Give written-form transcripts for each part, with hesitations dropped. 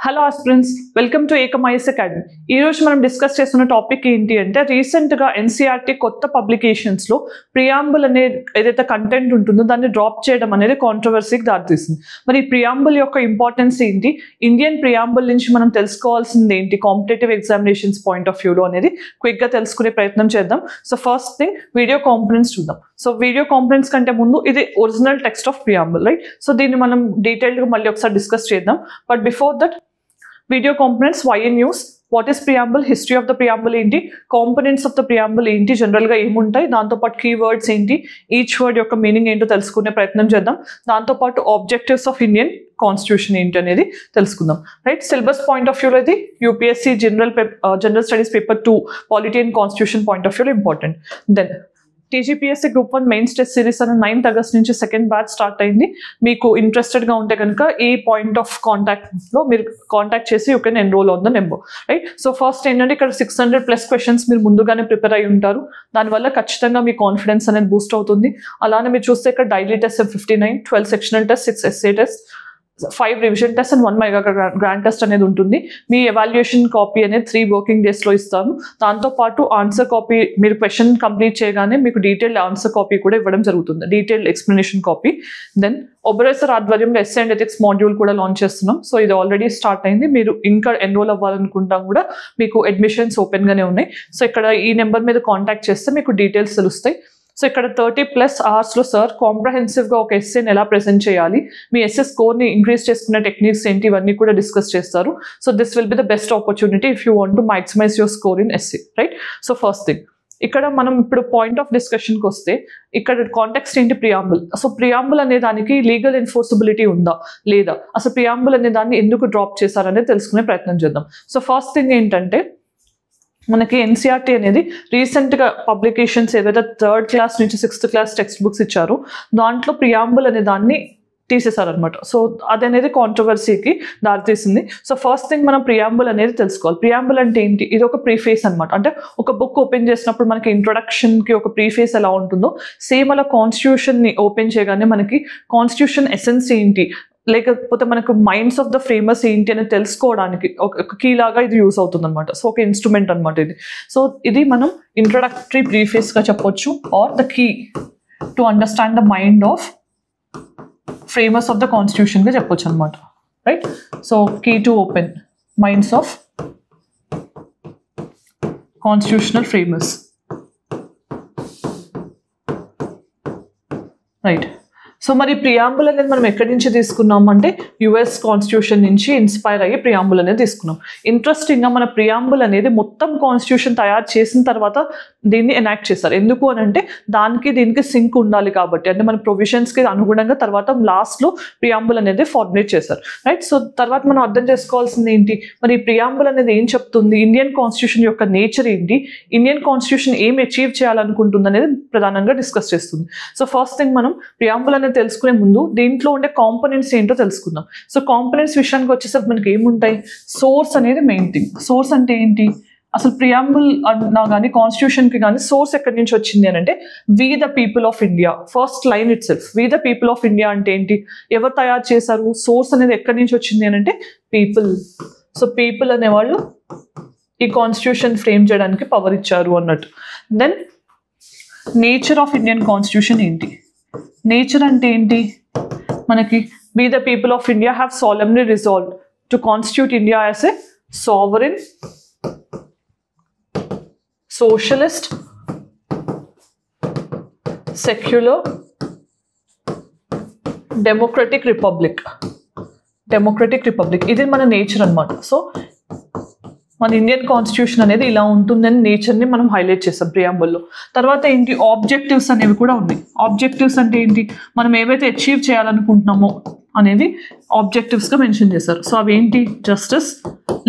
Hello aspirants, welcome to ఏకమైస్ academy. ఈరోజు మనం డిస్కస్ చేస్తున్న టాపిక్ ఏంటి అంటే రీసెంట్గా ఎన్సీఆర్టీ కొత్త పబ్లికేషన్స్లో ప్రియాంబుల్ అనే ఏదైతే కంటెంట్ ఉంటుందో దాన్ని డ్రాప్ చేయడం అనేది కాంట్రవర్సీకి దారితీస్తుంది. మరి ఈ ప్రియాంబుల్ యొక్క ఇంపార్టెన్స్ ఏంటి, ఇండియన్ ప్రియాంబుల్ నుంచి మనం తెలుసుకోవాల్సింది ఏంటి కాంపిటేటివ్ ఎగ్జామినేషన్స్ పాయింట్ ఆఫ్ వ్యూలో అనేది క్విక్గా తెలుసుకునే ప్రయత్నం చేద్దాం. So first thing video components చూద్దాం. సో వీడియో కాంపోనెంట్స్ కంటే ముందు ఇది original text of preamble, right? So దీన్ని మనం డీటెయిల్డ్గా మళ్ళీ ఒకసారి డిస్కస్ చేద్దాం. But before that, video components, why in use, what is preamble, history of the preamble ఏంటి, components of the preamble ఏంటి, జనరల్గా ఏముంటాయి, దాంతోపాటు కీవర్డ్స్ ఏంటి, ఈచ్ వర్డ్ యొక్క మీనింగ్ ఏంటో తెలుసుకునే ప్రయత్నం చేద్దాం. దాంతోపాటు ఆబ్జెక్టివ్స్ ఆఫ్ ఇండియన్ కాన్స్టిట్యూషన్ ఏంటి అనేది తెలుసుకుందాం, రైట్? సిలబస్ పాయింట్ ఆఫ్ వ్యూలో ఇది UPSC general studies paper 2 polity and constitution point of వ్యూలో important. Then TGPSC group 1 mains test series అని 9th August నుంచి సెకండ్ బ్యాచ్ స్టార్ట్ అయింది. మీకు ఇంట్రెస్టెడ్గా ఉంటే కనుక ఈ పాయింట్ ఆఫ్ కాంటాక్ట్లో మీరు కాంటాక్ట్ చేసి you can enrol on the number, right? So first ఏంటంటే ఇక్కడ 600+ క్వశ్చన్స్ మీరు ముందుగానే ప్రిపేర్ అయి ఉంటారు. దానివల్ల ఖచ్చితంగా మీ కాన్ఫిడెన్స్ అనేది బూస్ట్ అవుతుంది. అలానే మీరు చూస్తే ఇక్కడ daily test 59, 12 sectional test, 6 SA test, 5 revision test and 1 mega grand test అనేది ఉంటుంది. మీ ఎవాల్యుయేషన్ కాపీ అనేది 3 working daysలో ఇస్తాను. దాంతోపాటు ఆన్సర్ కాపీ, మీరు క్వశ్చన్ కంప్లీట్ చేయగానే మీకు డీటెయిల్డ్ ఆన్సర్ కాపీ కూడా ఇవ్వడం జరుగుతుంది, detailed explanation copy. Then Oberoi sir ఆధ్వర్యంలో ఎస్ఏ అండ్ ఎథిక్స్ మాడ్యూల్ కూడా లాంచ్ చేస్తున్నాం. సో ఇది ఆల్రెడీ స్టార్ట్ అయింది. మీరు ఇంకా ఎన్రోల్ అవ్వాలనుకుంటాం కూడా మీకు అడ్మిషన్స్ ఓపెన్గానే ఉన్నాయి. సో ఇక్కడ ఈ నెంబర్ మీద కాంటాక్ట్ చేస్తే మీకు డీటెయిల్స్ తెలుస్తాయి. సో ఇక్కడ 30+ అవర్స్లో సార్ కాంప్రహెన్సివ్గా ఒక ఎస్సేని ఎలా ప్రెజెంట్ చేయాలి, మీ ఎస్ఏ స్కోర్ని ఇంక్రీజ్ చేసుకునే టెక్నిక్స్ ఏంటి, ఇవన్నీ కూడా డిస్కస్ చేస్తారు. So this will be the best opportunity if you want to maximise your score in SA, right? So first thing, ఇక్కడ మనం ఇప్పుడు పాయింట్ ఆఫ్ డిస్కషన్కి వస్తే ఇక్కడ కాంటెక్స్ట్ ఏంటి, ప్రియాంబుల్. సో ప్రియాంబుల్ అనే దానికి లీగల్ ఎన్ఫోర్సబిలిటీ ఉందా లేదా, అసలు ప్రియాంబుల్ అనే దాన్ని ఎందుకు డ్రాప్ చేశారనేది తెలుసుకునే ప్రయత్నం చేద్దాం. సో ఫస్ట్ థింగ్ ఏంటంటే మనకి ఎన్సీఆర్టీ అనేది రీసెంట్గా పబ్లికేషన్స్ ఏదైతే 3rd క్లాస్ నుంచి 6th క్లాస్ టెక్స్ట్ బుక్స్ ఇచ్చారో దాంట్లో ప్రియాంబుల్ అనే దాన్ని తీసేశారనమాట. సో అదనేది కాంట్రవర్సీకి దారితీసింది. సో ఫస్ట్ థింగ్ మనం ప్రియాంబుల్ అనేది తెలుసుకోవాలి. ప్రియాంబుల్ అంటే ఏంటి, ఇది ఒక ప్రీఫేస్ అనమాట. అంటే ఒక బుక్ ఓపెన్ చేసినప్పుడు మనకి ఇంట్రొడక్షన్కి ఒక ప్రీఫేస్ ఎలా ఉంటుందో సేమ్ అలా కాన్స్టిట్యూషన్ని ఓపెన్ చేయగానే మనకి కాన్స్టిట్యూషన్ ఎసెన్స్ ఏంటి, లేకపోతే మనకు మైండ్స్ ఆఫ్ ద ఫేమస్ ఏంటి అని తెలుసుకోవడానికి ఒక కీ లాగా ఇది యూస్ అవుతుంది అనమాట. సో ఒక ఇన్స్ట్రుమెంట్ అనమాట ఇది. సో ఇది మనం ఇంట్రొడక్టరీ ప్రీఫేస్గా చెప్పొచ్చు, are the key to understand the mind of framers of the కాన్స్టిట్యూషన్గా చెప్పొచ్చు అనమాట, right? So key to open minds of constitutional framers, right? So మరి ప్రియాంబుల్ అనేది మనం ఎక్కడి నుంచి తీసుకున్నాం అంటే యుఎస్ కాన్స్టిట్యూషన్ నుంచి ఇన్స్పైర్ అయ్యి ప్రియాంబుల్ అనేది తీసుకున్నాం. ఇంట్రెస్టింగ్గా మన ప్రియాంబుల్ అనేది మొత్తం కాన్స్టిట్యూషన్ తయారు చేసిన తర్వాత దీన్ని ఎనాక్ట్ చేస్తారు. ఎందుకు అని అంటే దీనికి సింక్ ఉండాలి కాబట్టి, అంటే మన ప్రొవిజన్స్కి అనుగుణంగా తర్వాత లాస్ట్లో ప్రియాంబుల్ అనేది ఫార్ములేట్ చేశారు, రైట్? సో తర్వాత మనం అర్థం చేసుకోవాల్సింది ఏంటి, మరి ఈ ప్రియాంబుల్ అనేది ఏం చెప్తుంది, ఇండియన్ కాన్స్టిట్యూషన్ యొక్క నేచర్ ఏంటి, ఇండియన్ కాన్స్టిట్యూషన్ ఏం అచీవ్ చేయాలనుకుంటుంది అనేది ప్రధానంగా డిస్కస్ చేస్తుంది. సో ఫస్ట్ థింగ్ మనం ప్రియాంబుల్ అనేది తెలుసుకునే ముందు దీంట్లో ఉండే కాంపోనెంట్స్ ఏంటో తెలుసుకుందాం. సో కాంపోనెంట్స్ విషయానికి వచ్చేసరికి మనకి ఏముంటాయి, సోర్స్ అనేది మెయిన్ థింగ్. సోర్స్ అంటే ఏంటి, అసలు ప్రియాంబుల్ అన్నా కానీ కాన్స్టిట్యూషన్కి కానీ సోర్స్ ఎక్కడి నుంచి వచ్చింది అని అంటే we the people of India. First line itself, we the people of India అంటే ఏంటి, ఎవరు తయారు చేశారు, సోర్స్ అనేది ఎక్కడి నుంచి వచ్చింది అని అంటే పీపుల్. సో పీపుల్ అనేవాళ్ళు ఈ కాన్స్టిట్యూషన్ ఫ్రేమ్ చేయడానికి పవర్ ఇచ్చారు అన్నట్టు. Then nature of Indian constitution ఏంటి, నేచర్ అంటే ఏంటి మనకి, we the people of India have solemnly resolved to constitute India as a sovereign, socialist, secular, democratic republic. ఇది మన నేచర్ అనమాట. సో మన ఇండియన్ కాన్స్టిట్యూషన్ అనేది ఇలా ఉంటుందని నేచర్ని మనం హైలైట్ చేస్తాం ప్రియాంబుల్లో. తర్వాత ఏంటి, ఆబ్జెక్టివ్స్ అనేవి కూడా ఉన్నాయి. ఆబ్జెక్టివ్స్ అంటే ఏంటి, మనం ఏవైతే అచీవ్ చేయాలనుకుంటున్నామో అనేది ఆబ్జెక్టివ్స్గా మెన్షన్ చేశారు. సో అవి ఏంటి, justice,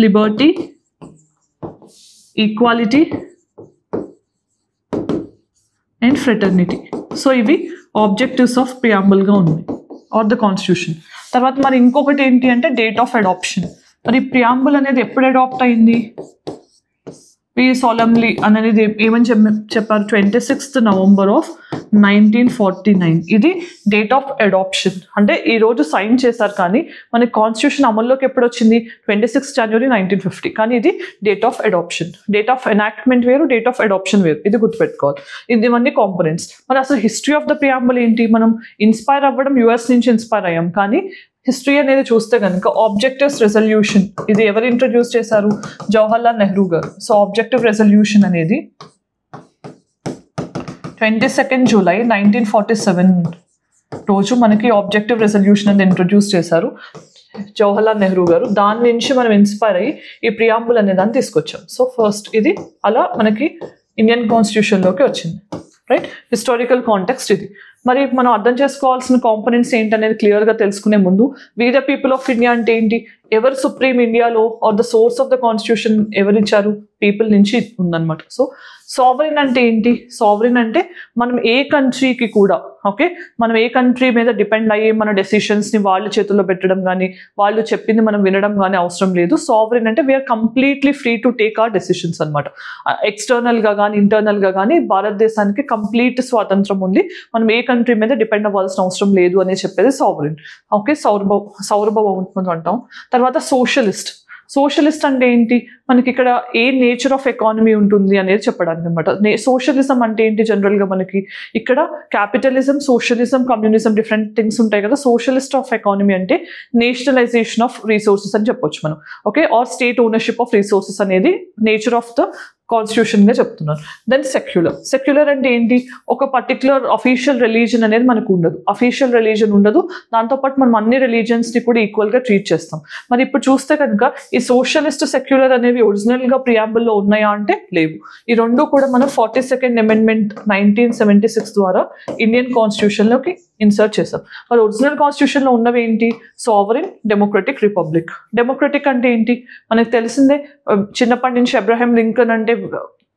Liberty, equality and fraternity. So ఇవి ఆబ్జెక్టివ్స్ ఆఫ్ ప్రియాంబుల్గా ఉన్నాయి ఆర్ ద కాన్స్టిట్యూషన్. తర్వాత మరి ఇంకొకటి ఏంటి అంటే డేట్ ఆఫ్ అడాప్షన్. మరి ప్రియాంబుల్ అనేది ఎప్పుడు అడాప్ట్ అయింది, వి సోలమ్లీ అనేది ఏమని చెప్పారు, 26th November 1949. ఇది డేట్ ఆఫ్ అడాప్షన్. అంటే ఈ రోజు సైన్ చేశారు, కానీ మనకి కాన్స్టిట్యూషన్ అమల్లోకి ఎప్పుడు వచ్చింది, 26 January 1950. కానీ ఇది date of adoption. Date of enactment వేరు, డేట్ ఆఫ్ అడాప్షన్ వేరు, ఇది గుర్తుపెట్టుకోవాలి. ఇవన్నీ కాంపోనెంట్స్. మరి అసలు హిస్టరీ ఆఫ్ ద ప్రియాంబుల్ ఏంటి, మనం ఇన్స్పైర్ అవ్వడం యుఎస్ నుంచి ఇన్స్పైర్ అయ్యాం, కానీ హిస్టరీ అనేది చూస్తే కనుక ఆబ్జెక్టివ్స్ రెజల్యూషన్ ఇది ఎవరు ఇంట్రడ్యూస్ చేశారు, జవహర్లాల్ నెహ్రూ గారు. సో ఆబ్జెక్టివ్ రెజల్యూషన్ అనేది 22nd July 1947 రోజు మనకి ఆబ్జెక్టివ్ రెజల్యూషన్ అనేది ఇంట్రడ్యూస్ చేశారు జవహర్లాల్ నెహ్రూ గారు. దాని నుంచి మనం ఇన్స్పైర్ అయ్యి ఈ ప్రియాంబుల్ అనే దాన్ని తీసుకొచ్చాం. సో ఫస్ట్ ఇది అలా మనకి ఇండియన్ కాన్స్టిట్యూషన్లోకి వచ్చింది, రైట్. హిస్టారికల్ కాంటెక్స్ట్ ఇది. మరి మనం అర్థం చేసుకోవాల్సిన కాంపోనెంట్స్ ఏంటనేది క్లియర్గా తెలుసుకునే ముందు, we the people of India అంటే ఏంటి, ఎవరు సుప్రీం ఇండియాలో are the source of the constitution ఎవరిచ్చారు, పీపుల్ నుంచి ఉందన్నమాట. సో సావరిన్ అంటే ఏంటి, సావరిన్ అంటే మనం ఏ కంట్రీకి కూడా ఓకే, మనం ఏ కంట్రీ మీద డిపెండ్ అయ్యి మన డెసిషన్స్ని వాళ్ళ చేతుల్లో పెట్టడం కానీ వాళ్ళు చెప్పింది మనం వినడం కానీ అవసరం లేదు. సావరిన్ అంటే we are completely free to take our decisions అనమాట. ఎక్స్టర్నల్గా కానీ ఇంటర్నల్గా కానీ భారతదేశానికి కంప్లీట్ స్వాతంత్రం ఉంది, మనం ఏ కంట్రీ మీద డిపెండ్ అవ్వాల్సిన అవసరం లేదు అని చెప్పేది సావరిన్. ఓకే, సార్వభౌమత్వం అంటాం. తర్వాత సోషలిస్ట్. సోషలిస్ట్ అంటే ఏంటి, మనకి ఇక్కడ ఏ నేచర్ ఆఫ్ ఎకానమీ ఉంటుంది అనేది చెప్పడానికి అనమాట. సోషలిజం అంటే ఏంటి, జనరల్గా మనకి ఇక్కడ capitalism, socialism, communism different things ఉంటాయి కదా. సోషలిస్ట్ ఆఫ్ ఎకానమీ అంటే నేషనలైజేషన్ ఆఫ్ రీసోర్సెస్ అని చెప్పొచ్చు మనం. Okay, or state ownership of resources అనేది నేచర్ ఆఫ్ ద కాన్స్టిట్యూషన్గా చెప్తున్నారు. Then secular. సెక్యులర్ అంటే ఏంటి, ఒక పర్టికులర్ అఫీషియల్ రిలీజన్ అనేది మనకు ఉండదు, అఫీషియల్ రిలీజన్ ఉండదు, దాంతోపాటు మనం అన్ని రిలీజన్స్ని కూడా ఈక్వల్గా ట్రీట్ చేస్తాం. మరి ఇప్పుడు చూస్తే కనుక ఈ సోషలిస్ట్, సెక్యులర్ అనేవి ఒరిజినల్గా ప్రియాంబుల్లో ఉన్నాయా అంటే లేవు. ఈ రెండు కూడా మనం 42nd Amendment 1976 ద్వారా ఇండియన్ కాన్స్టిట్యూషన్లోకి ఇన్సర్ట్ చేస్తాం. మరి ఒరిజినల్ కాన్స్టిట్యూషన్లో ఉన్నవి ఏంటి, సావరిన్, డెమోక్రటిక్, రిపబ్లిక్. డెమోక్రటిక్ అంటే ఏంటి మనకు తెలిసిందే, చిన్నప్పటి నుంచి అబ్రహాం లింకన్ అంటే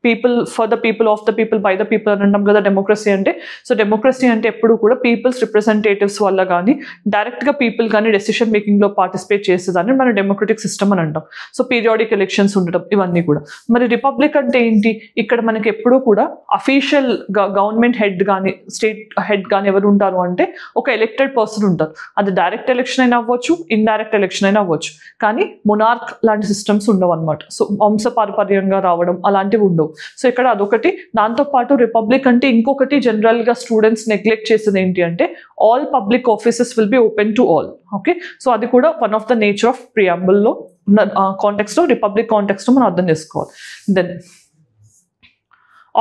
people, for the people, of the people, by the people అని అంటాం కదా డెమోక్రసీ అంటే. సో డెమోక్రసీ అంటే ఎప్పుడు కూడా పీపుల్స్ రిప్రజెంటేటివ్స్ వల్ల కానీ డైరెక్ట్గా పీపుల్ కానీ డెసిషన్ మేకింగ్లో పార్టిసిపేట్ చేసేదాన్ని మనం డెమోక్రటిక్ సిస్టమ్ అని అంటాం. సో పీరియాడిక్ ఎలక్షన్స్ ఉండటం ఇవన్నీ కూడా. మరి రిపబ్లిక్ అంటే ఏంటి, ఇక్కడ మనకి ఎప్పుడూ కూడా అఫీషియల్ గవర్నమెంట్ హెడ్ కానీ స్టేట్ హెడ్ కానీ ఎవరు ఉంటారు అంటే ఒక ఎలక్టెడ్ పర్సన్ ఉంటారు. అది డైరెక్ట్ ఎలక్షన్ అయినా అవ్వచ్చు, ఇండైరెక్ట్ ఎలక్షన్ అయినా అవ్వచ్చు, కానీ మొనార్క్ లాంటి సిస్టమ్స్ ఉండవు అనమాట. సో వంశపారపర్యంగా రావడం అలాంటివి ఉండవు. సో ఇక్కడ అదొకటి. దాంతోపాటు రిపబ్లిక్ అంటే ఇంకొకటి జనరల్గా స్టూడెంట్స్ నెగ్లెక్ట్ చేసేది ఏంటి అంటే all public offices will be open to all. Okay, so అది కూడా one of the nature of ప్రియాంబుల్లో ఉన్న కాంటెక్స్లో, రిపబ్లిక్ కాంటెక్స్లో మనం అర్థం చేసుకోవాలి. దెన్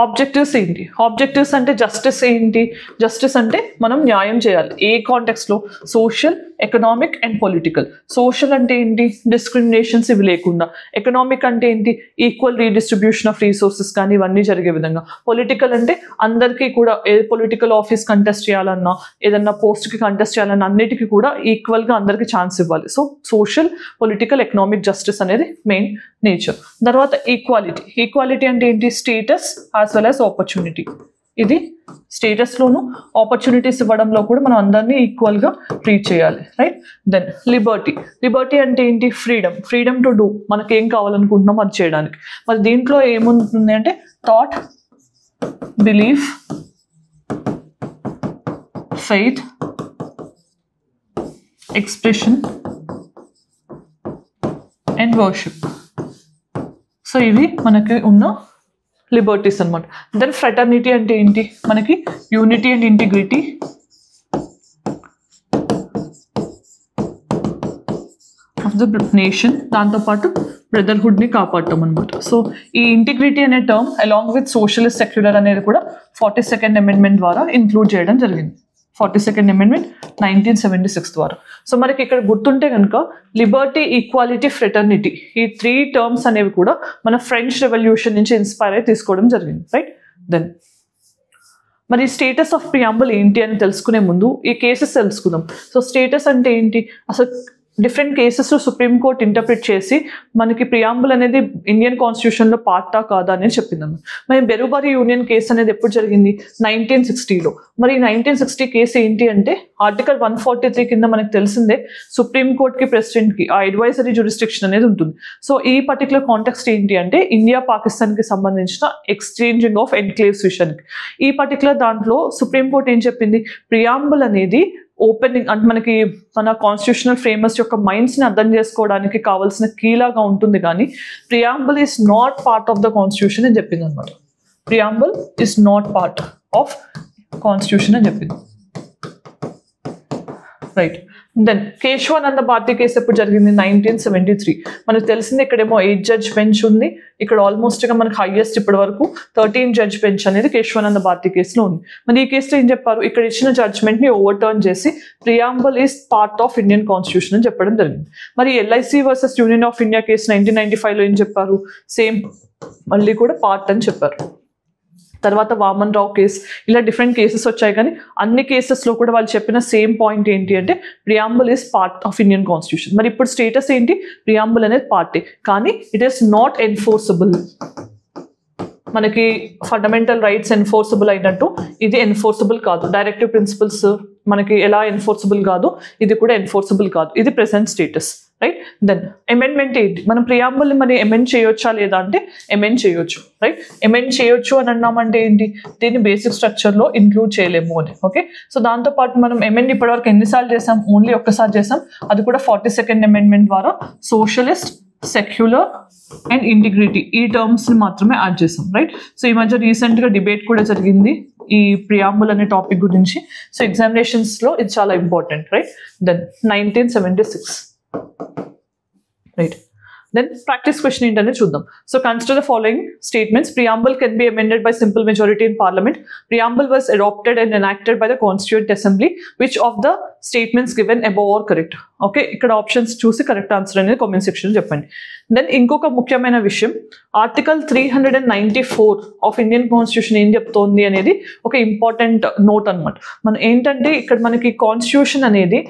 ఆబ్జెక్టివ్స్ ఏంటి, ఆబ్జెక్టివ్స్ అంటే జస్టిస్ ఏంటి, జస్టిస్ అంటే మనం న్యాయం చేయాలి ఏ కాంటెక్స్లో, social, economic and political. Social అంటే ఏంటి, డిస్క్రిమినేషన్స్ ఇవి లేకుండా. ఎకనామిక్ అంటే ఏంటి, ఈక్వల్ రీడిస్ట్రిబ్యూషన్ ఆఫ్ రీసోర్సెస్ కానీ ఇవన్నీ జరిగే విధంగా. పొలిటికల్ అంటే అందరికీ కూడా ఏ పొలిటికల్ ఆఫీస్ కంటెస్ట్ చేయాలన్నా, ఏదన్నా పోస్ట్కి కంటెస్ట్ చేయాలన్నా అన్నిటికీ కూడా ఈక్వల్గా అందరికీ ఛాన్స్ ఇవ్వాలి. So social, political, economic justice అనేది మెయిన్ నేచర్. తర్వాత ఈక్వాలిటీ. ఈక్వాలిటీ అంటే ఏంటి, status as well as opportunity. ఇది స్టేటస్లోను ఆపర్చునిటీస్ ఇవ్వడంలో కూడా మనం అందరినీ ఈక్వల్గా ట్రీట్ చేయాలి, రైట్. Then Liberty. లిబర్టీ అంటే ఏంటి, ఫ్రీడమ్. ఫ్రీడమ్ టు డూ, మనకి ఏం కావాలనుకుంటున్నాం అది చేయడానికి. మరి దీంట్లో ఏముంటుంది అంటే thought, belief, faith, expression and worship. So ఇవి మనకి ఉన్న లిబర్టీస్ అనమాట. దెన్ ఫ్రెటర్నిటీ అంటే ఏంటి, మనకి unity and integrity, of the nation, దాంతోపాటు బ్రదర్హుడ్ని కాపాడటం అనమాట. సో ఈ ఇంటిగ్రిటీ అనే term along with socialist, secular అనేది కూడా 42nd Amendment ద్వారా ఇంక్లూడ్ చేయడం జరిగింది. 42nd Amendment 1976 ద్వారా. సో మనకి ఇక్కడ గుర్తుంటే కనుక లిబర్టీ, ఈక్వాలిటీ, ఫ్రెటర్నిటీ ఈ 3 టర్మ్స్ అనేవి కూడా మన ఫ్రెంచ్ రెవల్యూషన్ నుంచి ఇన్స్పైర్ అయి తీసుకోవడం జరిగింది, రైట్. దెన్ మరి స్టేటస్ ఆఫ్ ప్రియాంబుల్ ఏంటి అని తెలుసుకునే ముందు ఈ కేసెస్ తెలుసుకుందాం. సో స్టేటస్ అంటే ఏంటి, అసలు డిఫరెంట్ కేసెస్లో సుప్రీంకోర్టు ఇంటర్ప్రిట్ చేసి మనకి ప్రియాంబుల్ అనేది ఇండియన్ కాన్స్టిట్యూషన్లో పార్టా కాదా అనేది చెప్పిందన్నమాట. మరి బెరుబరి యూనియన్ కేసు అనేది ఎప్పుడు జరిగింది? 1960లో. మరి 1960 కేసు ఏంటి అంటే ఆర్టికల్ 143 కింద మనకు తెలిసిందే సుప్రీంకోర్టుకి ప్రెసిడెంట్కి ఆ అడ్వైజరీ జ్యూరిస్డిక్షన్ అనేది ఉంటుంది. సో ఈ పర్టికులర్ కాంటెక్స్ట్ ఏంటి అంటే ఇండియా పాకిస్తాన్కి సంబంధించిన ఎక్స్చేంజింగ్ ఆఫ్ ఎన్క్లేవ్స్ విషయానికి. ఈ పర్టికులర్ దాంట్లో సుప్రీంకోర్టు ఏం చెప్పింది? ప్రియాంబుల్ అనేది ఓపెనింగ్ అంటే మనకి మన కాన్స్టిట్యూషనల్ ఫ్రేమర్స్ యొక్క మైండ్స్ని అర్థం చేసుకోవడానికి కావాల్సిన కీలాగా ఉంటుంది, కానీ preamble is not part of the constitution అని చెప్పింది అనమాట. Preamble is not part of constitution అని చెప్పింది. Right. Then Keshavananda Bharati case ఎప్పుడు జరిగింది? 1973. మనకు తెలిసింది ఇక్కడేమో 8 జడ్జ్ బెంచ్ ఉంది, ఇక్కడ ఆల్మోస్ట్గా మనకు హైయెస్ట్ ఇప్పటి వరకు 13 జడ్జ్ బెంచ్ అనేది కేశవానంద భారతి కేసులో ఉంది. మరి ఈ కేసులో ఏం చెప్పారు? ఇక్కడ ఇచ్చిన జడ్జ్మెంట్ని ఓవర్టర్న్ చేసి preamble is part of Indian constitution అని చెప్పడం జరిగింది. మరి LIC versus union of India case 1995లో ఏం చెప్పారు? సేమ్ మళ్ళీ కూడా పార్ట్ అని చెప్పారు. తర్వాత వామన్ రావు కేసు, ఇలా డిఫరెంట్ కేసెస్ వచ్చాయి, కానీ అన్ని కేసెస్లో కూడా వాళ్ళు చెప్పిన సేమ్ పాయింట్ ఏంటి అంటే preamble is part of Indian constitution. మరి ఇప్పుడు స్టేటస్ ఏంటి? ప్రియాంబుల్ అనేది పార్టీ, కానీ ఇట్ ఈస్ నాట్ ఎన్ఫోర్సబుల్. మనకి ఫండమెంటల్ రైట్స్ ఎన్ఫోర్సబుల్ అయినట్టు ఇది ఎన్ఫోర్సబుల్ కాదు. డైరెక్టివ్ ప్రిన్సిపల్స్ మనకి ఎలా ఎన్ఫోర్సబుల్ కాదు, ఇది కూడా ఎన్ఫోర్సబుల్ కాదు. ఇది present status. Right. Then amendment ఏంటి? మనం ప్రియాంబుల్ని మరి అమెండ్ చేయొచ్చా లేదా అంటే అమెండ్ చేయొచ్చు. రైట్. అమెండ్ చేయొచ్చు అని అన్నామంటే ఏంటి? దీన్ని బేసిక్ స్ట్రక్చర్లో ఇంక్లూడ్ చేయలేము అని. ఓకే. సో దాంతోపాటు మనం అమెండ్ ఇప్పటివరకు ఎన్నిసార్లు చేసాం? ఓన్లీ ఒక్కసారి చేసాం, అది కూడా 42nd అమెండ్మెంట్ ద్వారా సోషలిస్ట్, సెక్యులర్ అండ్ ఇంటిగ్రిటీ ఈ టర్మ్స్ని మాత్రమే యాడ్ చేసాం. రైట్. సో ఈ మధ్య రీసెంట్గా డిబేట్ కూడా జరిగింది ఈ ప్రియాంబుల్ అనే టాపిక్ గురించి. సో ఎగ్జామినేషన్స్లో ఇది చాలా important. Right. Then 1976. Right. Then practice question ఏంటనే చూద్దాం. So consider the following statements. Preamble can be amended by simple majority in parliament. Preamble was adopted and enacted by the Constituent Assembly. Which of the statements given above are correct? Okay, ఇక్కడ options చూసి correct answer అనేది comment section చెప్పండి. Then ఇంకొక ముఖ్యమైన విషయం, article 394 of Indian constitution ఏం చెప్తోంది అనేది ఒక ఇంపార్టెంట్ నోట్ అనమాట. మనం ఏంటంటే ఇక్కడ మనకి కాన్స్టిట్యూషన్ అనేది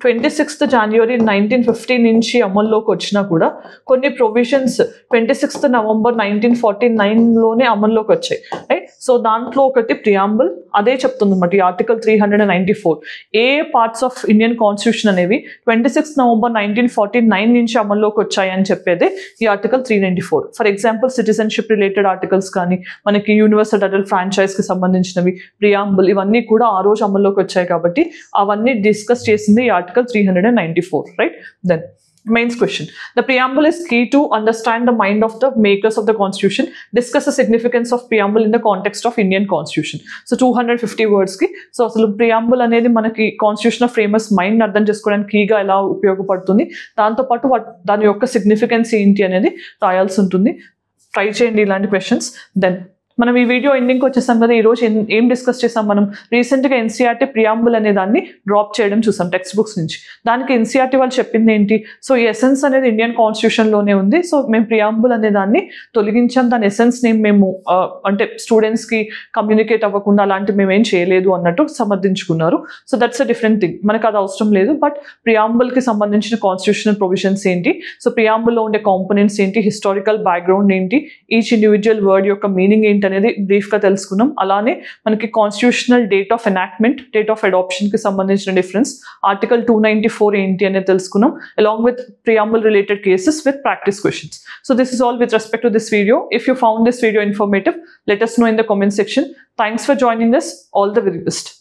26th January 1950 నుంచి అమల్లోకి వచ్చినా కూడా కొన్ని ప్రొవిజన్స్ 26th November 1949లోనే అమల్లోకి వచ్చాయి. రైట్. సో దాంట్లో ఒకటి ప్రియాంబుల్ అదే చెప్తుంది అనమాట. ఈ article 394 A parts of Indian constitution అనేవి 26th November 1949 నుంచి అమల్లోకి వచ్చాయి అని చెప్పేది ఈ article 394. For example citizenship related articles కానీ మనకి యూనివర్సల్ అడల్ట్ ఫ్రాంచైజ్కి సంబంధించినవి ప్రియాంబుల్ ఇవన్నీ కూడా ఆ రోజు అమల్లోకి వచ్చాయి కాబట్టి అవన్నీ డిస్కస్ చేసింది ఈ article 394. Right. Then mains question. The preamble is key to understand the mind of the makers of the constitution. Discuss the significance of preamble in the context of Indian constitution. So 250 words ki. So asalu preamble anedi manaki constitution of framers mind అర్థం చేసుకోవడానికి కీగా ఎలా ఉపయోగపడుతుంది, దాంతో పాటు దాని యొక్క significance ఏంటి అనేది రాయాల్సి ఉంటుంది. ట్రై చేయండి ఇలాంటి క్వశ్చన్స్. దెన్ మనం ఈ వీడియో ఎండింగ్కి వచ్చేసాం కదా. ఈరోజు ఏం డిస్కస్ చేసాం మనం? రీసెంట్గా ఎన్సీఆర్టీ ప్రియాంబుల్ అనే దాన్ని డ్రాప్ చేయడం చూసాం టెక్స్ట్ బుక్స్ నుంచి. దానికి ఎన్సీఆర్టీ వాళ్ళు చెప్పింది ఏంటి? సో ఈ ఎసెన్స్ అనేది ఇండియన్ కాన్స్టిట్యూషన్లోనే ఉంది, సో మేము ప్రియాంబుల్ అనే దాన్ని తొలగించాం, దాని ఎసెన్స్ని మేము అంటే స్టూడెంట్స్కి కమ్యూనికేట్ అవ్వకుండా అలాంటి మేము ఏం చేయలేదు అన్నట్టు సమర్థించుకున్నారు. So that's a different thing. మనకు అది అవసరం లేదు. బట్ ప్రియాంబుల్కి సంబంధించిన కాన్స్టిట్యూషనల్ ప్రొవిజన్స్ ఏంటి, సో ప్రియాంబుల్లో ఉండే కాంపోనెంట్స్ ఏంటి, హిస్టారికల్ బ్యాక్గ్రౌండ్ ఏంటి, ఈచ్ ఇండివిజువల్ వర్డ్ యొక్క మీనింగ్ ఏంటి అనేది బ్రీఫ్గా తెలుసుకున్నాం. అలానే మనకి constitutional date of enactment, date of అడాప్షన్కి సంబంధించిన డిఫరెన్స్, ఆర్టికల్ 294 ఏంటి అనేది తెలుసుకున్నాం, along with preamble related cases with practice questions. So this is all with respect to this video. If you found this video informative, let us know in the comment section. Thanks for joining us. All the very best.